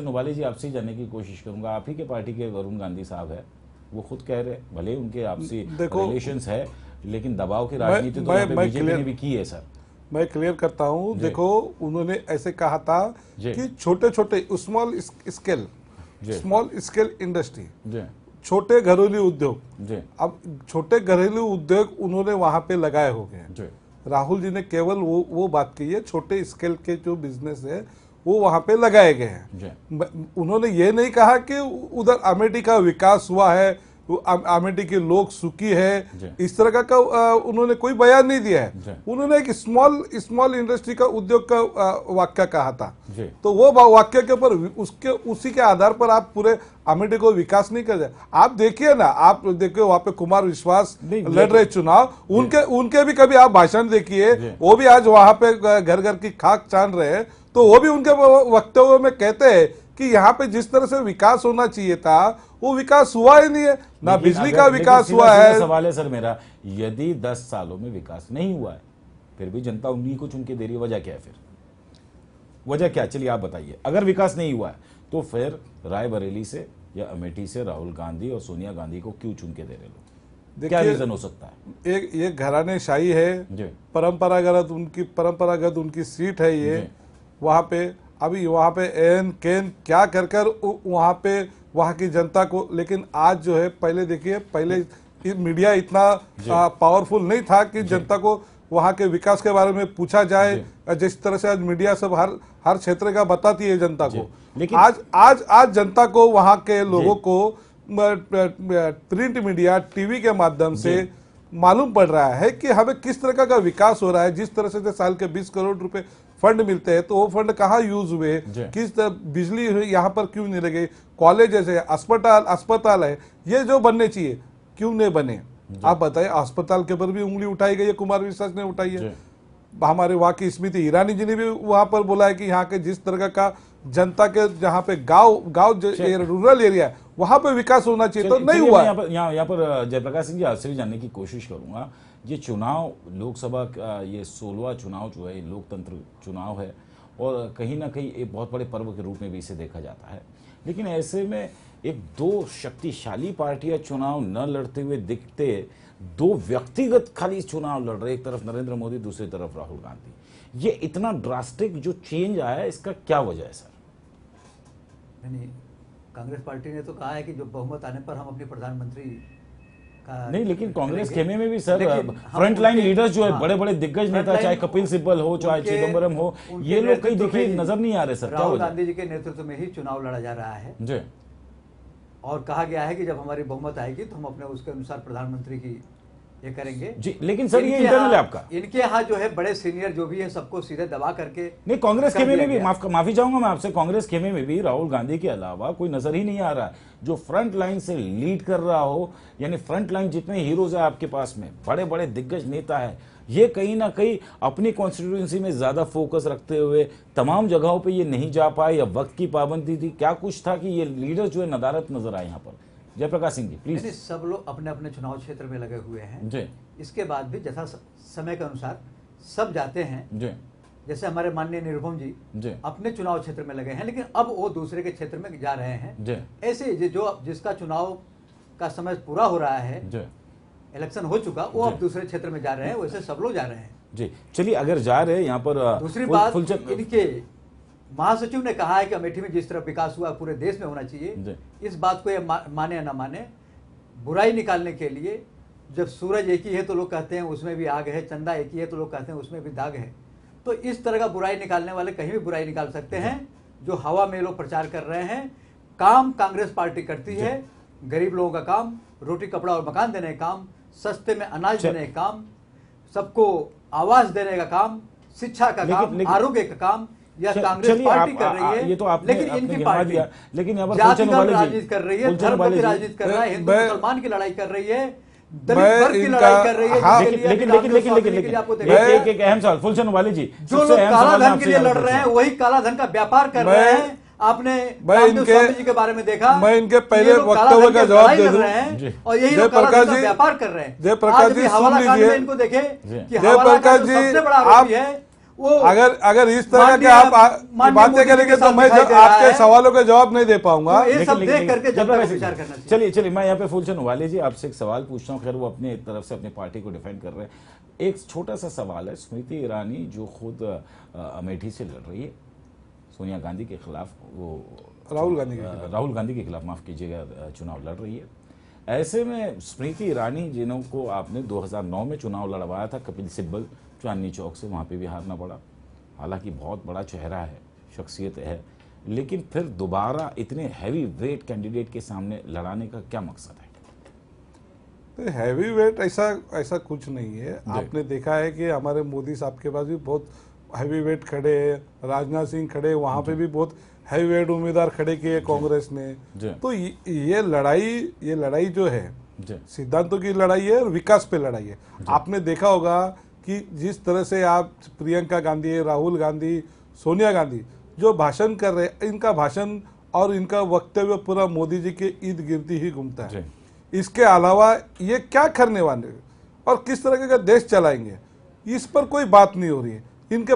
नोवाली जी, आपसे जानने की कोशिश करूंगा, आप ही के पार्टी के वरुण गांधी साहब है, वो खुद कह रहे भले उनके आपसी रिलेशंस है, लेकिन दबाव की राजनीति तो यहाँ पे बीजेपी ने भी की है सर। मैं क्लियर करता हूँ। देखो, उन्होंने ऐसे कहा था कि छोटे छोटे स्मॉल स्केल इंडस्ट्री, छोटे घरेलू उद्योग, अब छोटे घरेलू उद्योग उन्होंने वहां पे लगाए हो गए। राहुल जी ने केवल वो बात कही है, छोटे स्केल के जो बिजनेस है वो वहां पे लगाए गए हैं। उन्होंने ये नहीं कहा कि उधर अमेठी का विकास हुआ है, अमेठी के लोग सुखी है, इस तरह का उन्होंने कोई बयान नहीं दिया है। उन्होंने एक स्मॉल इंडस्ट्री का उद्योग का वाक्य कहा था, तो वो वाक्य के ऊपर उसी के आधार पर आप पूरे अमेठी को विकास नहीं कर रहे। आप देखिए ना, आप देखिए वहां पे कुमार विश्वास लड़ रहे चुनाव, उनके भी कभी आप भाषण देखिए, वो भी आज वहां पे घर घर की खाक छान रहे हैं, तो वो भी उनके वक्तव्य में कहते हैं कि यहाँ पे जिस तरह से विकास होना चाहिए था वो विकास हुआ ही नहीं है, ना बिजली का विकास हुआ है। सवाल है सर मेरा, यदि 10 सालों में विकास नहीं हुआ है फिर भी जनता उंगली को चुन के दे रही है, वजह क्या है? फिर वजह क्या? चलिए आप बताइए। अगर विकास नहीं हुआ है तो फिर रायबरेली से या अमेठी से राहुल गांधी और सोनिया गांधी को क्यों चुन के दे रहे लोग? क्या रीजन हो सकता है? एक घरानेशाही है, परंपरागत उनकी सीट है ये। वहां पे अभी वहां पे एन केन क्या कर वहां पे वहां की जनता को, लेकिन आज जो है, पहले देखिए, पहले मीडिया इतना पावरफुल नहीं था कि जनता को वहां के विकास के बारे में पूछा जाए, जिस तरह से आज मीडिया सब हर क्षेत्र का बताती है जनता को। लेकिन आज जनता को, वहां के लोगों को प्रिंट मीडिया, टीवी के माध्यम से मालूम पड़ रहा है कि हमें किस तरह का विकास हो रहा है। जिस तरह से साल के 20 करोड़ रुपए फंड मिलते हैं, तो वो फंड कहाँ यूज हुए, किस बिजली यहाँ पर क्यों नहीं लगे, कॉलेजेस है, अस्पताल है, ये जो बनने चाहिए क्यों नहीं बने? आप बताइए। अस्पताल के ऊपर भी उंगली उठाई गई है, कुमार विश्वास ने उठाई है। हमारे वहाँ की स्मृति ईरानी जी ने भी वहां पर बोला है कि यहाँ के जिस तरह का जनता के जहाँ पे गांव रूरल एरिया है वहां पे विकास होना चाहिए, तो नहीं हुआ। यहाँ पर जयप्रकाश सिंह जी, आपसे भी जानने की कोशिश करूंगा, ये चुनाव लोकसभा का ये 16वां चुनाव जो है, लोकतंत्र चुनाव है और कहीं ना कहीं एक बहुत बड़े पर्व के रूप में भी इसे देखा जाता है। लेकिन ऐसे में एक दो शक्तिशाली पार्टियां चुनाव न लड़ते हुए दिखते, दो व्यक्तिगत खाली चुनाव लड़ रहे, एक तरफ नरेंद्र मोदी, दूसरी तरफ राहुल गांधी। ये इतना ड्रास्टिक जो चेंज आया है, इसका क्या वजह है सर? नहीं, कांग्रेस पार्टी ने तो कहा है कि जो बहुमत आने पर हम अपने प्रधानमंत्री का नहीं, लेकिन कांग्रेस खेमे में भी सर फ्रंट लाइन लीडर्स जो है, बड़े बड़े दिग्गज नेता, चाहे कपिल सिब्बल हो, चाहे चिदम्बरम हो, ये लोग कहीं देखिए नजर नहीं आ रहे सर। राहुल गांधी जी के नेतृत्व में ही चुनाव लड़ा जा रहा है जी, और कहा गया है कि जब हमारी बहुमत आएगी तो हम अपने उसके अनुसार प्रधानमंत्री की ये करेंगे जी। लेकिन सर ये इंटरनल है आपका, इनके यहाँ जो है बड़े सीनियर जो भी है सबको सीधे दबा करके, नहीं कांग्रेस खेमे में भी, माफी चाहूंगा मैं आपसे, कांग्रेस खेमे में भी राहुल गांधी के अलावा कोई नजर ही नहीं आ रहा जो फ्रंट लाइन से लीड कर रहा हो। यानी फ्रंट लाइन जितने हीरोज है आपके पास में, बड़े बड़े दिग्गज नेता है, ये कहीं ना कहीं अपनी कॉन्स्टिट्यूएंसी में ज्यादा फोकस रखते हुए तमाम जगहों पे ये नहीं जा पाए, या वक्त की पाबंदी थी, क्या कुछ था कि ये लीडर जो है नदारत नजर आए यहाँ पर? जयप्रकाश सिंह जी प्लीज। सब लोग अपने अपने चुनाव क्षेत्र में लगे हुए हैं जी। इसके बाद भी जैसा समय के अनुसार सब जाते हैं जी। जैसे हमारे माननीय निरुपम जी अपने चुनाव क्षेत्र में लगे हैं, लेकिन अब वो दूसरे के क्षेत्र में जा रहे हैं। ऐसे जो जिसका चुनाव का समय पूरा हो रहा है, इलेक्शन हो चुका, वो अब दूसरे क्षेत्र में जा रहे हैं, वैसे सब लोग जा रहे हैं जी। चलिए, अगर जा रहे हैं यहाँ पर, दूसरी बात, इनके महासचिव ने कहा है कि अमेठी में जिस तरह विकास हुआ पूरे देश में होना चाहिए। इस बात को ये माने या ना माने, बुराई निकालने के लिए, जब सूरज एक ही है तो लोग कहते हैं उसमें भी आग है, चंदा एक ही है तो लोग कहते हैं उसमें भी दाग है, तो इस तरह का बुराई निकालने वाले कहीं भी बुराई निकाल सकते हैं। जो हवा में लोग प्रचार कर रहे हैं, काम कांग्रेस पार्टी करती है, गरीब लोगों का काम, रोटी कपड़ा और मकान देने का काम, सस्ते में अनाज देने का काम, सबको आवास देने का काम, शिक्षा का काम, आरोग्य का काम, यह कांग्रेस पार्टी कर रही है। ये तो आपने, लेकिन इनकी पार्टी लेकिन जाति राजनीति कर रही है, धर्म की राजनीति कर रहा है, हिंदू मुसलमान की लड़ाई कर रही है, दलित वर्ग की लड़ाई कर रही है। लेकिन एक अहम सवाल फुलचंद वाली जी, जो लोग काला धन के लिए लड़ रहे हैं वही काला धन का व्यापार कर रहे हैं। आपने स्वामी जी के बारे में देखा, मैं इनके पहले वक्तव्य का जवाब दे दूं, और यही लोग काला धन का व्यापार कर रहे हैं। जयप्रकाश जी सुन लीजिए, इनको देखे कि जयप्रकाश जी सबसे बड़ा आरोपी है वो अगर इस तरह के आप बातें करेंगे तो मैं आपके सवालों का जवाब नहीं दे पाऊंगा। तो ये सब देख करके जनता को विचार करना चाहिए। चलिए मैं यहाँ पे फूलचंद वाले जी आपसे एक सवाल पूछता हूँ। खैर वो अपने तरफ से अपनी पार्टी को डिफेंड कर रहे हैं। एक छोटा सा सवाल है, स्मृति ईरानी जो खुद अमेठी से लड़ रही है सोनिया गांधी के खिलाफ, वो राहुल गांधी के खिलाफ माफ कीजिएगा चुनाव लड़ रही है, ऐसे में स्मृति ईरानी जिन्हों को आपने 2009 में चुनाव लड़वाया था कपिल सिब्बल चांदनी चौक से, वहाँ पे भी हारना पड़ा। हालांकि बहुत बड़ा चेहरा है, शख्सियत है, लेकिन फिर दोबारा इतने हैवी वेट कैंडिडेट के सामने लड़ाने का क्या मकसद है? तो हैवी वेट ऐसा कुछ नहीं है। आपने देखा है कि हमारे मोदी साहब के पास भी बहुत हैवी वेट खड़े हैं, राजनाथ सिंह खड़े, वहाँ पे भी बहुत हैवी वेट उम्मीदवार खड़े किए कांग्रेस ने। तो ये लड़ाई जो है सिद्धांतों की लड़ाई है और विकास पे लड़ाई है। आपने देखा होगा कि जिस तरह से आप प्रियंका गांधी, राहुल गांधी, सोनिया गांधी जो भाषण कर रहे हैं, इनका भाषण और इनका वक्तव्य पूरा मोदी जी के इर्द गिर्द ही घूमता है। इसके अलावा ये क्या करने वाले और किस तरह का देश चलाएंगे, इस पर कोई बात नहीं हो रही है। इनके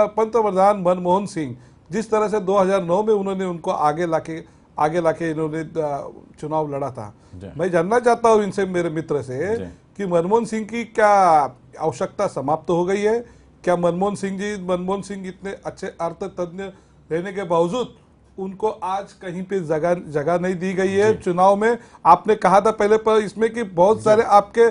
पंतप्रधान मनमोहन सिंह जिस तरह से 2009 में उन्होंने उनको आगे लाके इन्होंने चुनाव लड़ा था, मैं जानना चाहता हूं इनसे, मेरे मित्र से, कि मनमोहन सिंह की क्या आवश्यकता समाप्त हो गई है? क्या मनमोहन सिंह इतने अच्छे अर्थतज्ञ रहने के बावजूद उनको आज कहीं पे जगह नहीं दी गई है चुनाव में? आपने कहा था पहले पर इसमें कि बहुत सारे आपके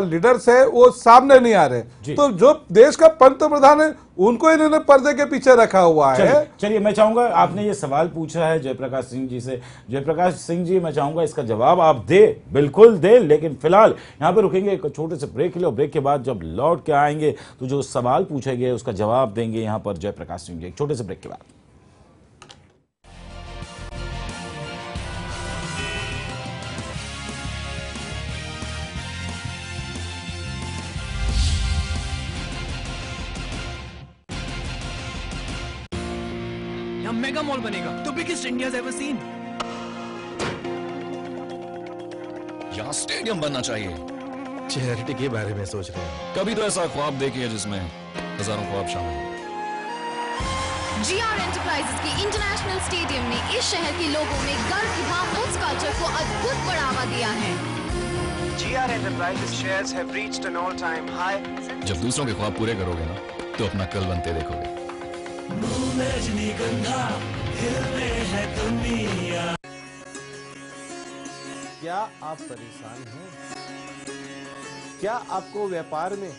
लीडर्स है वो सामने नहीं आ रहे, तो जो देश का पंतप्रधान है उनको इन्होंने पर्दे के पीछे रखा हुआ है। चलिए मैं चाहूंगा, आपने ये सवाल पूछा है जयप्रकाश सिंह जी से। जयप्रकाश सिंह जी, मैं चाहूंगा इसका जवाब आप दे, बिल्कुल दे, लेकिन फिलहाल यहाँ पे रुकेंगे एक छोटे से ब्रेक के लिए। ब्रेक के बाद जब लौट के आएंगे तो जो सवाल पूछे गए उसका जवाब देंगे यहाँ पर जयप्रकाश सिंह जी, एक छोटे से ब्रेक के बाद। मेगा मॉल बनेगा, the biggest India's ever seen. यहाँ स्टेडियम बनना चाहिए। चैरिटी के बारे में सोच रहे हैं। कभी तो ऐसा ख्वाब देखिए जिसमें हजारों ख्वाब शामिल हैं। GR एंटरप्राइजेस के इंटरनेशनल स्टेडियम ने इस शहर के लोगों में गर्व की भावना कल्चर को अद्भुत बढ़ावा दिया है। GR enterprises shares have reached N all time high. जब दूसरों के ख्वाब पूरे करोगे ना, तो अपना कल बनते देखोगे। क्या आप परेशान हैं? क्या आपको व्यापार में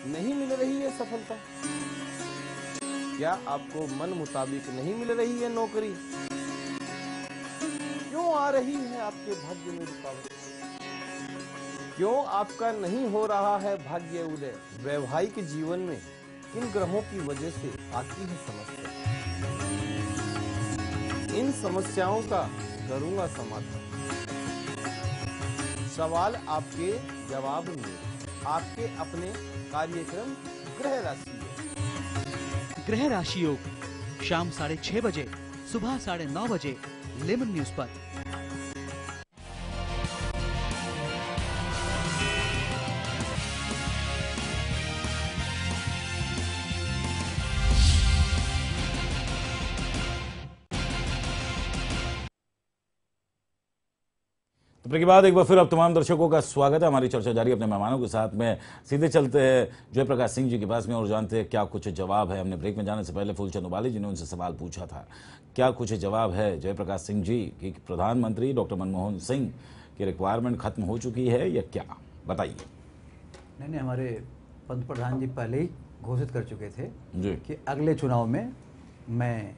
नहीं मिल रही है सफलता? क्या आपको मन मुताबिक नहीं मिल रही है नौकरी? क्यों आ रही है आपके भाग्य में रुकावट? क्यों आपका नहीं हो रहा है भाग्य उदय? वैवाहिक जीवन में किन ग्रहों की वजह से आती है समस्या? इन समस्याओं का करूंगा समाधान। सवाल आपके, जवाब में आपके अपने कार्यक्रम ग्रह राशि योग। ग्रह राशि योग शाम 6:30 बजे, सुबह 9:30 बजे लेमन न्यूज पर। ब्रेक के बाद एक बार फिर अब तमाम दर्शकों का स्वागत है। हमारी चर्चा जारी अपने मेहमानों के साथ में सीधे चलते हैं जयप्रकाश सिंह जी के पास में और जानते हैं क्या कुछ जवाब है। हमने ब्रेक में जाने से पहले फूलचंद वाले जी ने उनसे सवाल पूछा था, क्या कुछ जवाब है जयप्रकाश सिंह जी कि प्रधानमंत्री डॉक्टर मनमोहन सिंह की रिक्वायरमेंट खत्म हो चुकी है या क्या, बताइए। नहीं, हमारे पंतप्रधान जी पहले ही घोषित कर चुके थे जी कि अगले चुनाव में मैं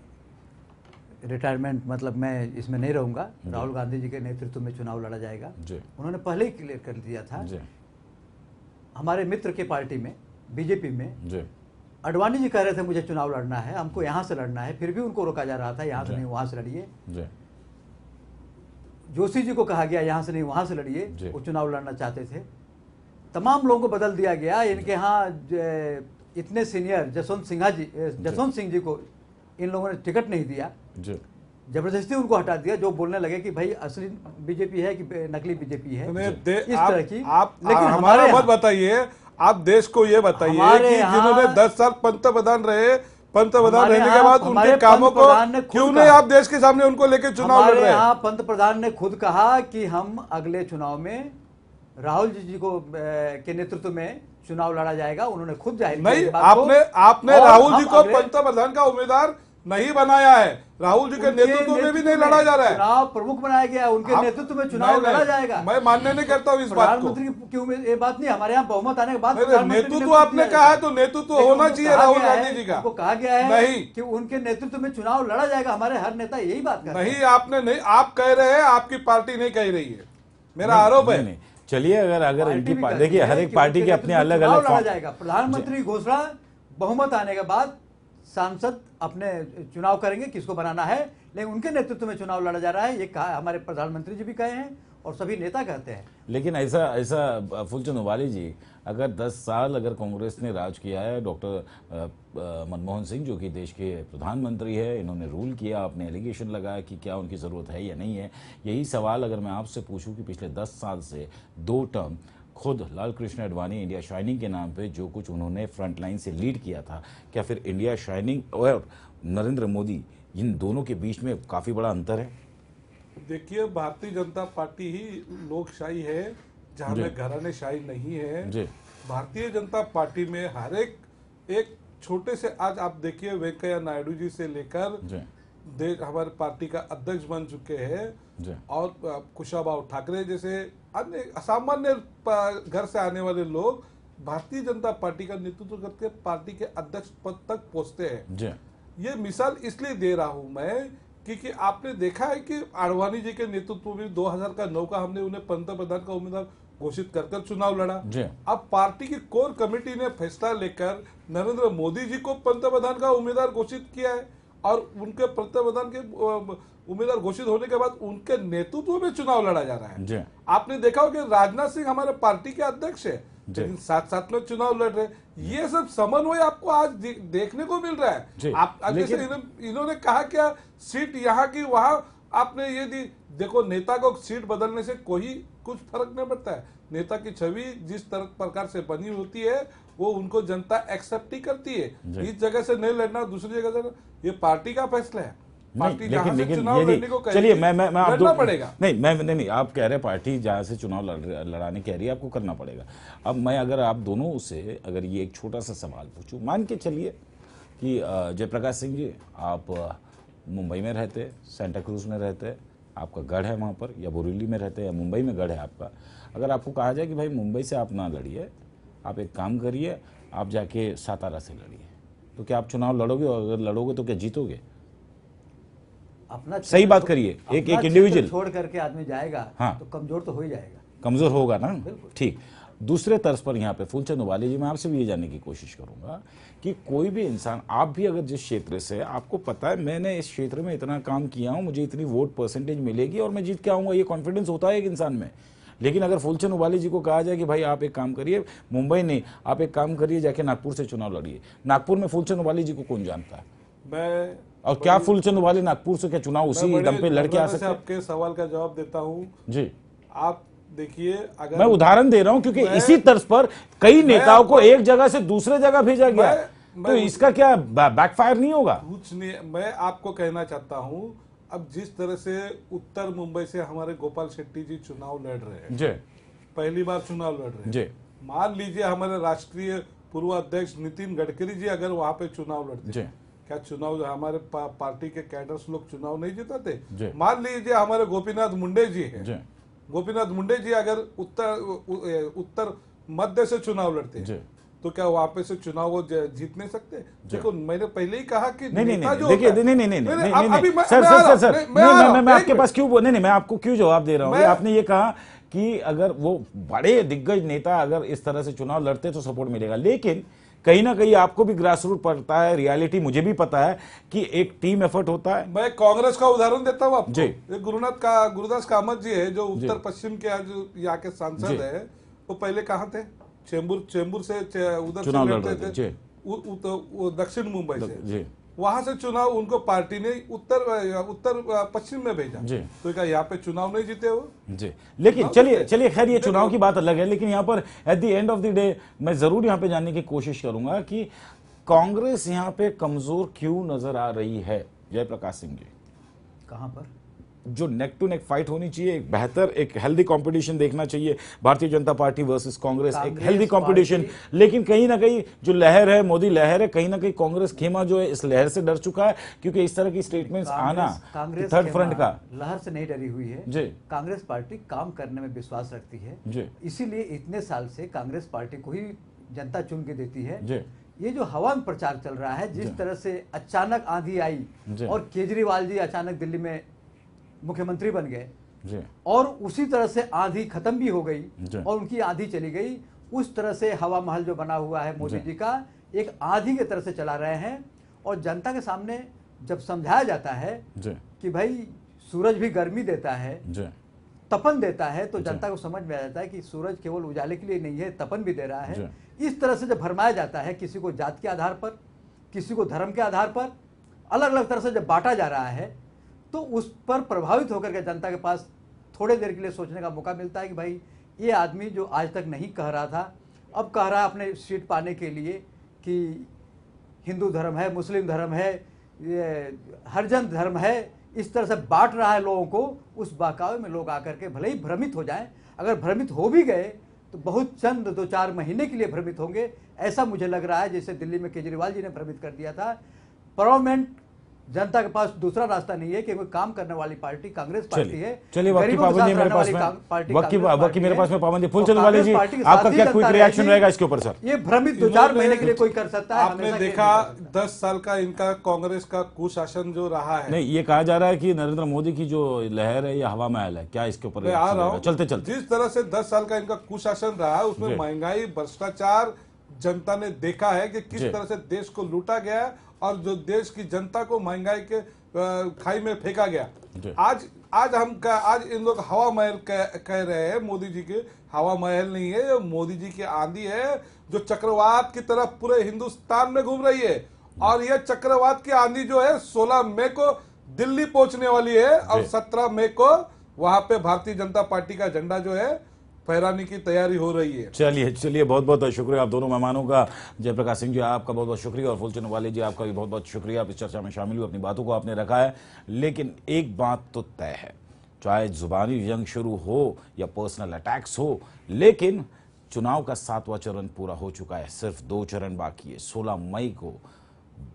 रिटायरमेंट, मतलब मैं इसमें नहीं रहूंगा, राहुल गांधी जी के नेतृत्व में चुनाव लड़ा जाएगा। उन्होंने पहले ही क्लियर कर दिया था। हमारे मित्र के पार्टी में, बीजेपी में, अडवाणी जी कह रहे थे मुझे चुनाव लड़ना है, हमको यहाँ से लड़ना है, फिर भी उनको रोका जा रहा था, यहाँ से नहीं वहाँ से लड़िए। जोशी जी को कहा गया यहाँ से नहीं वहाँ से लड़िए, वो चुनाव लड़ना चाहते थे। तमाम लोगों को बदल दिया गया। इनके यहाँ इतने सीनियर जसवंत सिंह जी को इन लोगों ने टिकट नहीं दिया, जबरदस्ती उनको हटा दिया, जो बोलने लगे कि भाई असली बीजेपी है कि नकली बीजेपी है, इस तरह की। लेकिन हमारा मत बताइए, आप देश को ये बताइए हमारे कि यहाँ- जिन्होंने 10 साल पंतप्रधान रहे, पंतप्रधान हमारे रहने के यहाँ बाद हमारे उनके कामों को पंतप्रधान ने खुद क्यों नहीं कहा। आप देश के सामने उनको लेके चुनाव लड़ हमारे रहे हैं? यहाँ पंतप्रधान ने खुद कहा कि हम अगले चुनाव में राहुल जी को के नेतृत्व में चुनाव लड़ा जाएगा। उन्होंने खुद जाहिर किया नहीं, इस बात को। आपने और राहुल जी हम को अगले- पंतप्रधान का उम्मीदवार नहीं बनाया है। राहुल जी के उनके नेतृत्व में भी नहीं लड़ा जा रहा है। चुनाव प्रमुख बनाया गया है, उनके आप- नेतृत्व में चुनाव नहीं, लड़ा जाएगा। मैं मान्य नहीं करता हूँ इस बात को। प्रधानमंत्री की उम्मीद ये बात नहीं, हमारे यहाँ बहुमत आने के बाद नहीं, प्रधानमंत्री नेतृत्व नियुक्त आपने किया कहा है जाएगा। तो नेतृत्व लेकिन होना उनको चाहिए कहा राहुल गया है- गांधी जी का। उनको कहा गया है नहीं। कि उनके नेतृत्व में चुनाव लड़ा जाएगा। हमारे हर नेता यही बात कर रहे हैं। नहीं, आपने नहीं, आप कह रहे हैं, आपकी पार्टी नहीं कह रही है, मेरा आरोप है। नहीं, चलिए अगर इनकी भी पार्टी, कहती देखिए है हर एक कि पार्टी उनके के अपने नेतृत्व में अलग चुनाव अलग लड़ा फॉर्म। जाएगा। प्रधानमंत्री की घोषणा बहुमत आने के बाद सांसद अपने चुनाव करेंगे किसको बनाना है, लेकिन उनके नेतृत्व में चुनाव लड़ा जा रहा है। ये कहा हमारे प्रधानमंत्री जी भी कहे हैं और सभी नेता कहते हैं। लेकिन ऐसा फूलचंद उबाली जी, अगर 10 साल अगर कांग्रेस ने राज किया है, डॉक्टर मनमोहन सिंह जो कि देश के प्रधानमंत्री है, इन्होंने रूल किया, आपने एलिगेशन लगाया कि क्या उनकी ज़रूरत है या नहीं है। यही सवाल अगर मैं आपसे पूछूं कि पिछले 10 साल से 2 टर्म खुद लाल कृष्ण आडवाणी इंडिया शाइनिंग के नाम पे जो कुछ उन्होंने फ्रंट लाइन से लीड किया था, क्या फिर इंडिया शाइनिंग और नरेंद्र मोदी, इन दोनों के बीच में काफ़ी बड़ा अंतर है? देखिए, भारतीय जनता पार्टी ही लोकशाही है जहाँ में घरानेशाही नहीं है। जी। भारतीय जनता पार्टी में हर एक छोटे से, आज आप देखिए वेंकैया नायडू जी से लेकर देश हमारे पार्टी का अध्यक्ष बन चुके हैं, और कुशाभाऊ ठाकरे जैसे अन्य असामान्य घर से आने वाले लोग भारतीय जनता पार्टी का नेतृत्व करके पार्टी के अध्यक्ष पद तक पहुंचते हैं। ये मिसाल इसलिए दे रहा हूं मैं क्योंकि आपने देखा है कि आडवाणी जी के नेतृत्व में 2009 का हमने उन्हें पंतप्रधान का उम्मीदवार घोषित कर चुनाव लड़ा। अब पार्टी की कोर कमेटी ने फैसला लेकर नरेंद्र मोदी जी को पंतप्रधान का उम्मीदवार घोषित किया है, और उनके पंतप्रधान के उम्मीदवार घोषित होने के बाद उनके नेतृत्व में चुनाव लड़ा जा रहा है। आपने देखा हो कि राजनाथ सिंह हमारे पार्टी के अध्यक्ष है, लेकिन साथ साथ में चुनाव लड़ रहे। ये सब समन्वय आपको आज देखने को मिल रहा है। आप जैसे इन्होंने कहा क्या सीट यहाँ की वहां, आपने ये देखो, नेता को सीट बदलने से कोई कुछ फर्क नहीं पड़ता है। नेता की छवि जिस प्रकार से बनी होती है वो उनको जनता एक्सेप्ट ही करती है। इस जगह से नहीं लड़ना, दूसरी जगह से, ये पार्टी का फैसला है। पार्टी जहां से चुनाव लड़ने को कहेगी, चलिए मैं आप लड़ना पड़ेगा। नहीं, आप कह रहे पार्टी जहां से चुनाव लड़ाने कह रही है, आपको करना पड़ेगा। अब मैं अगर आप दोनों से अगर ये एक छोटा सा सवाल पूछूं, मान के चलिए कि जयप्रकाश सिंह जी, आप मुंबई में रहते, सेंटा क्रूज में रहते, आपका गढ़ है वहाँ पर, या बोरीवली में रहते, या मुंबई में गढ़ है आपका। अगर आपको कहा जाए कि भाई मुंबई से आप ना लड़िए, आप एक काम करिए, आप जाके सातारा से लड़िए, तो क्या आप चुनाव लड़ोगे? और अगर लड़ोगे तो क्या जीतोगे? अपना सही बात करिए। एक इंडिविजुअल छोड़ करके आदमी जाएगा, हाँ, तो कमजोर तो हो ही जाएगा, कमजोर होगा ना। ठीक। दूसरे तर्ज पर यहाँ पे फूलचंद उबाली जी, मैं आपसे भी ये जानने की कोशिश करूंगा कि कोई भी इंसान, आप भी अगर जिस क्षेत्र से, आपको पता है मैंने इस क्षेत्र में इतना काम किया हूँ, मुझे इतनी वोट परसेंटेज मिलेगी और मैं जीत के आऊंगा, ये कॉन्फिडेंस होता है एक इंसान में। लेकिन अगर फूलचंद उबाली जी को कहा जाए कि भाई आप एक काम करिए, मुंबई नहीं, आप एक काम करिए, जाके नागपुर से चुनाव लड़िए, नागपुर में फूलचंद उबाली जी को कौन जानता है? मैं और क्या फूलचंद उबाली नागपुर से क्या चुनाव उसी दम पे लड़के आ सकते हैं? आपके सवाल का जवाब देता हूँ जी। आप देखिए, अगर मैं उदाहरण दे रहा हूं क्योंकि इसी तर्ज पर कई नेताओं को एक जगह से दूसरे जगह भेजा गया है, तो इसका क्या बैकफायर नहीं होगा? कुछ नहीं, मैं आपको कहना चाहता हूं, अब जिस तरह से उत्तर मुंबई से हमारे गोपाल शेट्टी जी चुनाव लड़ रहे हैं जी, पहली बार चुनाव लड़ रहे हैं जी। मान लीजिए हमारे राष्ट्रीय पूर्व अध्यक्ष नितिन गडकरी जी अगर वहां पे चुनाव लड़ते जी, क्या चुनाव हमारे पार्टी के कैडर्स लोग चुनाव नहीं जीताते? जी। मान लीजिए हमारे गोपीनाथ मुंडे जी है, जी, गोपीनाथ मुंडे जी अगर उत्तर मध्य से चुनाव लड़ते हैं, तो क्या वहां पे से चुनाव वो जीत नहीं सकते? देखो, मैंने पहले ही कहा कि नहीं, नेता जो देखिए, होता है- नहीं, सर, मैं आपके पास क्यों, नहीं, मैं आपको क्यों जवाब दे रहा हूँ? आपने ये कहा कि अगर वो बड़े दिग्गज नेता अगर इस तरह से चुनाव लड़ते तो सपोर्ट मिलेगा, लेकिन कहीं ना कहीं आपको भी ग्रास रूट पड़ता है, रियलिटी मुझे भी पता है कि एक टीम एफर्ट होता है। मैं कांग्रेस का उदाहरण देता हूँ आपको जी। ये गुरुदास कामत जी है जो उत्तर पश्चिम के आज यहाँ के सांसद है, वो पहले कहाँ थे? चेंबूर से उधर से लड़ते थे, दक्षिण मुंबई से। वहां से चुनाव उनको पार्टी ने उत्तर पश्चिम में भेजा। जी। तो क्या यहाँ पे चुनाव नहीं जीते वो? जी, लेकिन चलिए खैर ये चुनाव की बात अलग है, लेकिन यहाँ पर at the end of the day मैं जरूर यहाँ पे जानने की कोशिश करूंगा कि कांग्रेस यहाँ पे कमजोर क्यों नजर आ रही है जयप्रकाश सिंह जी? कहां पर? जो नेक टू नेक फाइट होनी चाहिए, एक बेहतर एक हेल्दी कंपटीशन देखना चाहिए, भारतीय जनता पार्टी वर्सेस कांग्रेस, एक हेल्दी कंपटीशन। लेकिन कहीं ना कहीं जो लहर है, मोदी लहर है, कहीं ना कहीं कांग्रेस खेमा जो है इस लहर से डर चुका है, क्योंकि इस तरह की स्टेटमेंट्स आना थर्ड फ्रंट का लहर से नहीं डरी हुई है जी। कांग्रेस पार्टी काम करने में विश्वास रखती है जी। इसीलिए इतने साल से कांग्रेस पार्टी को ही जनता चुन के देती है जी। ये जो हवा में प्रचार चल रहा है, जिस तरह से अचानक आंधी आई और केजरीवाल जी अचानक दिल्ली में मुख्यमंत्री बन गए और उसी तरह से आंधी खत्म भी हो गई और उनकी आंधी चली गई, उस तरह से हवा महल जो बना हुआ है मोदी जी का एक आंधी की तरह से चला रहे हैं। और जनता के सामने जब समझाया जाता है कि भाई सूरज भी गर्मी देता है, तपन देता है, तो जनता को समझ में आ जाता है कि सूरज केवल उजाले के लिए नहीं है, तपन भी दे रहा है। इस तरह से जब भरमाया जाता है, किसी को जात के आधार पर, किसी को धर्म के आधार पर, अलग अलग तरह से जब बांटा जा रहा है, तो उस पर प्रभावित होकर के जनता के पास थोड़े देर के लिए सोचने का मौका मिलता है कि भाई ये आदमी जो आज तक नहीं कह रहा था, अब कह रहा है अपने सीट पाने के लिए कि हिंदू धर्म है, मुस्लिम धर्म है, ये हरिजन धर्म है, इस तरह से बांट रहा है लोगों को। उस बहकावे में लोग आकर के भले ही भ्रमित हो जाएं, अगर भ्रमित हो भी गए तो बहुत चंद 2-4 महीने के लिए भ्रमित होंगे। ऐसा मुझे लग रहा है जैसे दिल्ली में केजरीवाल जी ने भ्रमित कर दिया था। परमानेंट जनता के पास दूसरा रास्ता नहीं है कि कोई काम करने वाली पार्टी कांग्रेस पार्टी है। चलिए वक्त की पाबंदी मेरे पास में, वक्त की मेरे पास में पाबंदी। फुलचंद वाले जी, आपका क्या क्विक रिएक्शन रहेगा इसके ऊपर सर? ये भ्रमित 2-4 महीने के लिए कोई कर सकता है। आपने देखा 10 साल का इनका कांग्रेस का कुशासन जो रहा है। नहीं, ये कहा जा रहा है कि नरेंद्र मोदी की जो लहर है या हवा महल है, क्या इसके ऊपर चलते चलते जिस तरह से 10 साल का इनका कुशासन रहा है, उसमें महंगाई, भ्रष्टाचार जनता ने देखा है कि किस तरह से देश को लूटा गया और जो देश की जनता को महंगाई के खाई में फेंका गया। आज इन लोग हवा महल कह रहे हैं। मोदी जी के हवा महल नहीं है, ये मोदी जी की आंधी है जो चक्रवात की तरफ पूरे हिंदुस्तान में घूम रही है। और यह चक्रवात की आंधी जो है 16 मई को दिल्ली पहुंचने वाली है और 17 मई को वहां पे भारतीय जनता पार्टी का झंडा जो है फहराने की तैयारी हो रही है। चलिए बहुत बहुत शुक्रिया आप दोनों मेहमानों का। जयप्रकाश सिंह जी आपका बहुत बहुत शुक्रिया और फुलचंद वाले जी आपका भी बहुत बहुत शुक्रिया। आप इस चर्चा में शामिल हुए, अपनी बातों को आपने रखा है। लेकिन एक बात तो तय है, चाहे जुबानी जंग शुरू हो या पर्सनल अटैक्स हो, लेकिन चुनाव का 7वां चरण पूरा हो चुका है, सिर्फ 2 चरण बाकी है। 16 मई को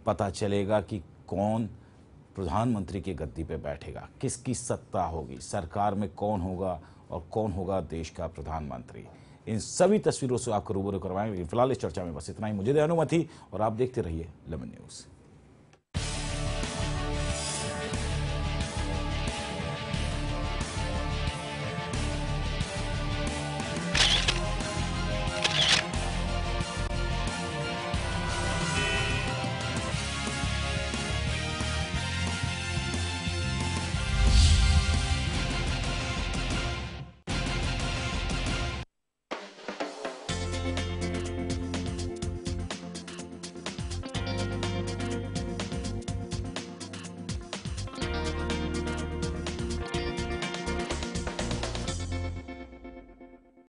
पता चलेगा कि कौन प्रधानमंत्री की गद्दी पे बैठेगा, किसकी सत्ता होगी, सरकार में कौन होगा और कौन होगा देश का प्रधानमंत्री। इन सभी तस्वीरों से आपको रूबरू करवाएंगे। फिलहाल इस चर्चा में बस इतना ही। मुझे दे अनुमति और आप देखते रहिए लेमन न्यूज़।